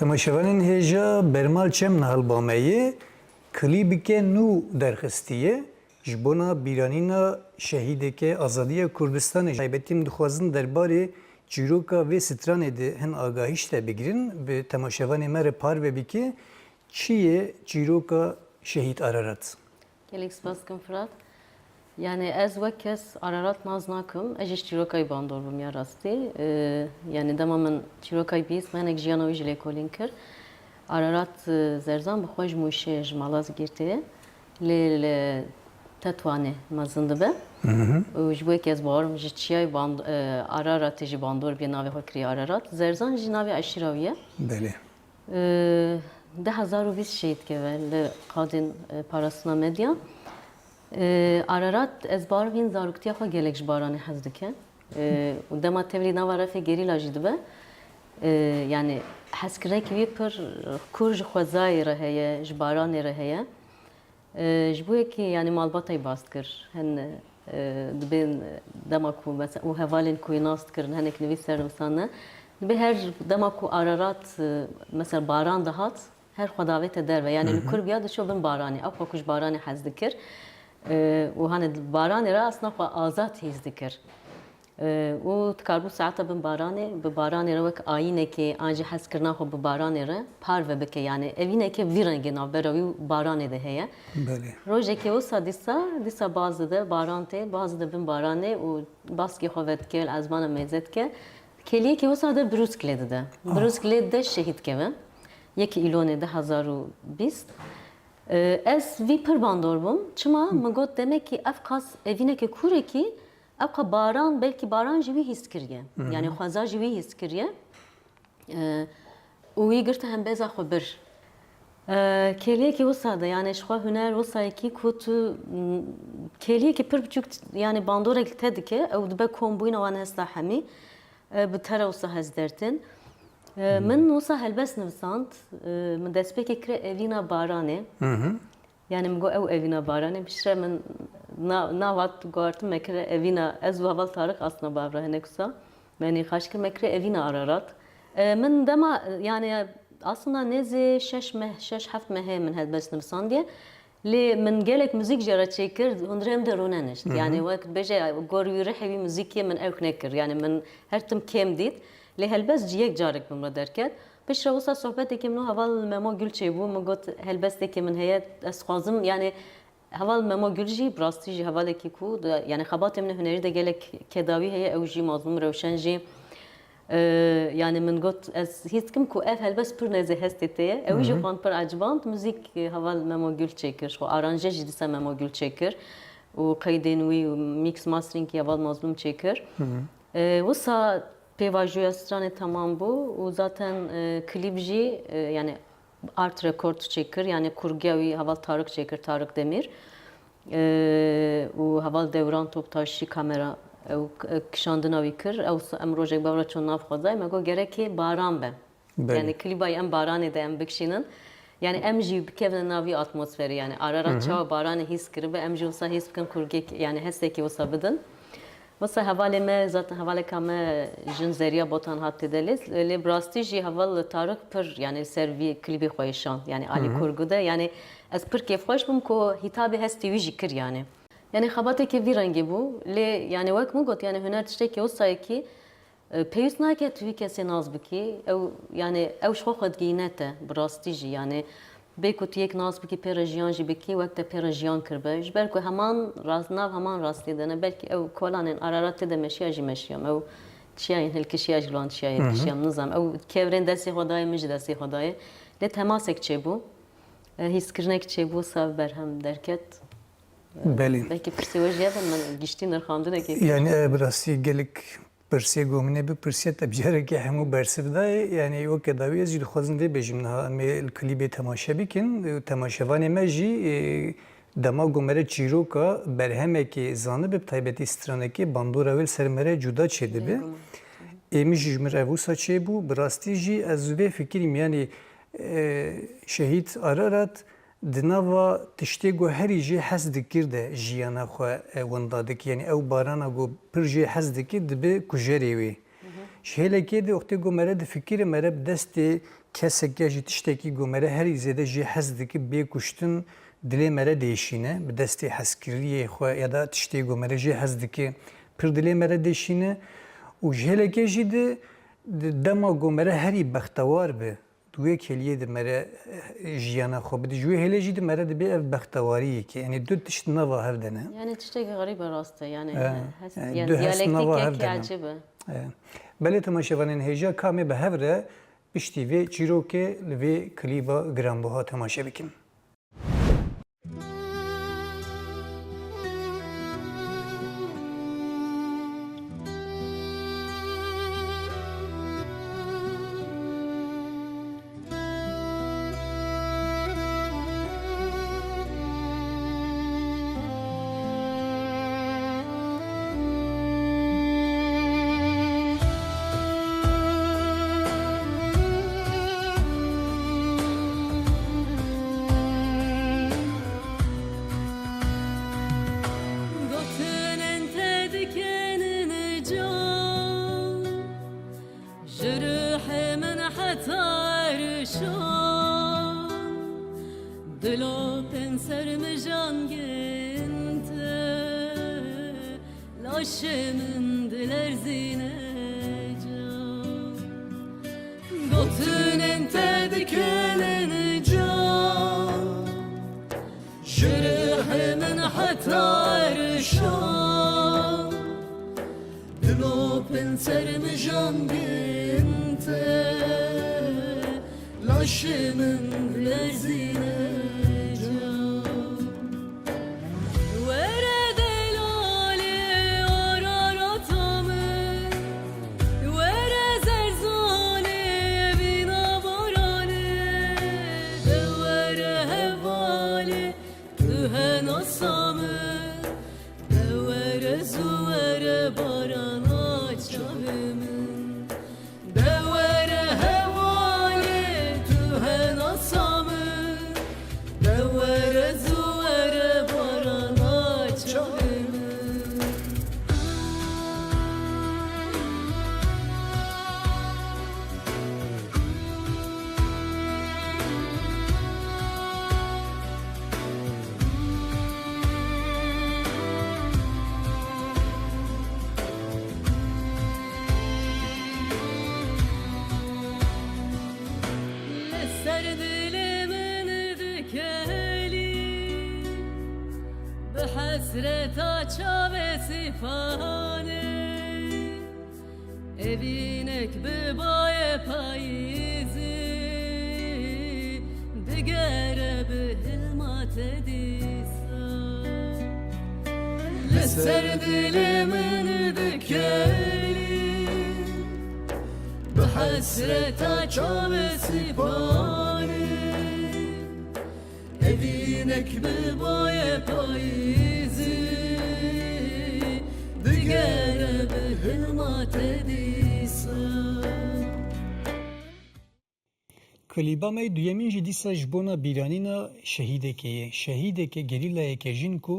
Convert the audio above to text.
Temaşevanên hêja bermal çem nihalbameyê klîbike nû derxistiye ji bona bîranîna şehîdeke Azadiya Kurdistanê taybetî em dixwazin derbarê çîroka vê stranê de hin agahîş te bigirin bi temaşevanê me re par vebike çi ye çîroka şehîd Ararat? Gelek spas kim Fırat. Yani ez vek kes Ararat naz nakim. Ez ji çîrokayê bandor bûm ya rastî. Yani dema min çîrokayê bîst menek jiyana wî ji lêkolîn kir. Ararat zerzan bi xwe ji Mûşê ji mala zigirtiye. Lê tetwanê mezin dibe. Û ji bo yekê ez bawerim ji çiyayê Araratê jî bandor biye navê xwe kiriye Ararat. Zerzan jî navê Eşîra wî ye. Belê. 2020 şehit keve li qadên parastina medya. Ararat ez bawerim zaroktiya xwe gelek ji baranê hez dike. û dema tevlî nava refê gerîla jî dibe. Yani hezkirekî wî pir kur ji xwezayê re heye, ji baranê re heye. Ji bo yekê yani malbatayê baz kir. Hin dibên dema ku mesela û hevalên ku yê nas dikirin hinek nivîs sernivîsan ne. Dibe her dema ku Ararat mesela baran dihat her xwe davête derve. Yani li kur biya diçe bin baranê. Ew xwe ku ji baranê hez dikir. û hani baranê re asna xwe azad hêz dikir. û dikarbû saeta bin baranê, bi baranê re wek ayînekê an jî hezkirina xwe bi baranê re par vebike. Yani evîneke vî rengê navbera wî baranê de heye. Belê. Rojekê wisa dîsa baz dide baran tê, baz dibin baranê û baskê xwe vedike li ezmana mêze dike. Keliyekê wisa de Brûskilê dide. Brûskilê de şehîd keve. Yekî îlonê 2020. Ez vî pir bandor bûm. Çima min got demek ki ev qas evîneke kurekî ev qa baran belkî baran jî wî hîs kiriye. Yani xweza jî wî hîs kiriye. û wî girti hembêza xwe bir. Keliyekî wisa de yani ji xwe huner wisayekî ku tu keliyekî pir biçûk yani bandorek te dike ew dibe kombûyîna wan hesta hemî bi te re wisa hez dertin. Min wisa helbest nivisand min destpêkê kire evîna baranê. Yani min got ew evîna baranê bişre min navat guartim me kire evîna ez û heval Tarık asna bavra hinek wisa me nîqaş kir me kire evîna Ararat. Min dema yani aslında nêzê şeş heft me heye min helbest nivisandiye. Lê min gelek müzik jî re çêkir hundirê em de rûne nişt. Yani wek bêje gor wî rihê wî müzîkiyê min ew nekir. Yani min her tim kêm dît. Lê helbest ji yek carek min re derket. Piştre wisa sohbetekê min û heval Memo Gül çêbû min got helbestekê min heye ez xwazim yani heval Memo Gül jî rastî jî hevalekî ku yani xebatê min hunerî de gelek kedawî heye ew jî mazlûm rewşen jî yani min got ez hîs kim ku ev helbest pir nêzê hestê tê ye ew jî xwan pir ecband müzik heval Memo Gül çêkir xwe aranje jî dîsa Memo Gül çêkir û qeydên wî û mix masteringî heval mazlûm çêkir. Wisa pêvajoya stranê temam bû û zaten klîp jî yani art rekord çêkir yani kurgiya wî heval Tarık çêkir Tarık Demir û heval Devran Toptaşî kamera ew kişandina wî kir em rojek bavra çûn nav xwezayê me got gerekê baran be. Yani klîbayê em baranê de em bikişînin. Yani em jî bikevin navî atmosferî yani Ararat çawa baranê hîs kiribe em jî wisa hîs bikin kurgek yani hesekê wisa bidin. Mesela hevalê me zaten hevaleka me jin zeriya botan hat têde lê rastî jî heval Tarık pir yani ser vî klîbê xwe yê şand yani alî kurgu de yani ez pir kêfxweş bûm ku hitâbê hestê wî jî kir yani. Yani xebatekê vî rengê bû lê yani wek min got yani huner tiştekî wisa pêwîst nake tu wî kesê naz bikî ew yani ew ji xwe xwedgîne te bi rastî jî yani bê ku tu yek nas bikî pêra jiyan jî bikî wek te pêra jiyan kiribe ji ber ku heman nav heman rastî dine belkî ew kolanên Araratê de meşiya jî meşiyam ew çiyayên hilkişiya ji lan çiyayê dikişiyam nizam ew kevrên destê xwe dayê min jî destê xwe dayê lê temasek çêbû hîskirinek çêbû sav berhem derket. Belê. Belkî pirsê we jî min giştî nirxandinekê. Yani bi rastî gelek pirsê gomînê bi pirsê te bicarekî hemû bersiv dayê yani weke dawî ez jî dixwazim vê bêjim niha em ê li klîbê temaşe bikin temaşevanê me jî dema gomere çîroka berhemekê zanibê bi taybetî stranekê bandora wê ser me re cuda çêdibe. Êmî jî ji min ev wisa çêbû bi rastî jî ez vê fikirîm yani şehîd Ararat di nava tiştê got herî jî hez dikir de jiyana xwe wenda dike yani ew barana got pir jî hez dike dibe kujerê wê. Ji hêlekê de wextê got mere di fikirê mere bi destê kesek jî tiştekî gomere herî zêde jî hez dike bê kuştin dilê me re değişîne bi destê hezkiriyê xwe ya da tiştê gomere jî hez dike pir dilê me re değişîne û ji hêlekê jî de dema gomere herî bextewar be duê keliyê di mere jiyana xwe bide ji wê hêlê jî di mere dibe ev bextewariyekê yani du tişt nava hev de ne Yani tiştekî garîb e rast e yani yani du hest nava hev de ne acib e. Belê temaşevanên hêja kamê bi hev re piştî vê çîrokê li vê klîba giranbuha temaşe bikin. Laşımın diler zine Gotünen tedikenen can Jürühimin hatar şan Dilopin sermijan ginte Laşımın diler zine Hasret aça ve sifane Evinek bebaye payizi Digere bihilmat edisa Leser dilimin dikeli Hasret aça ve sifane Evinek bebaye payizi Digere bihilmat edisa Klîba me duyemîn jî dîsa ji bona bîranîna şehîdekê ye. Şehîdeke gerîlayeke jin ku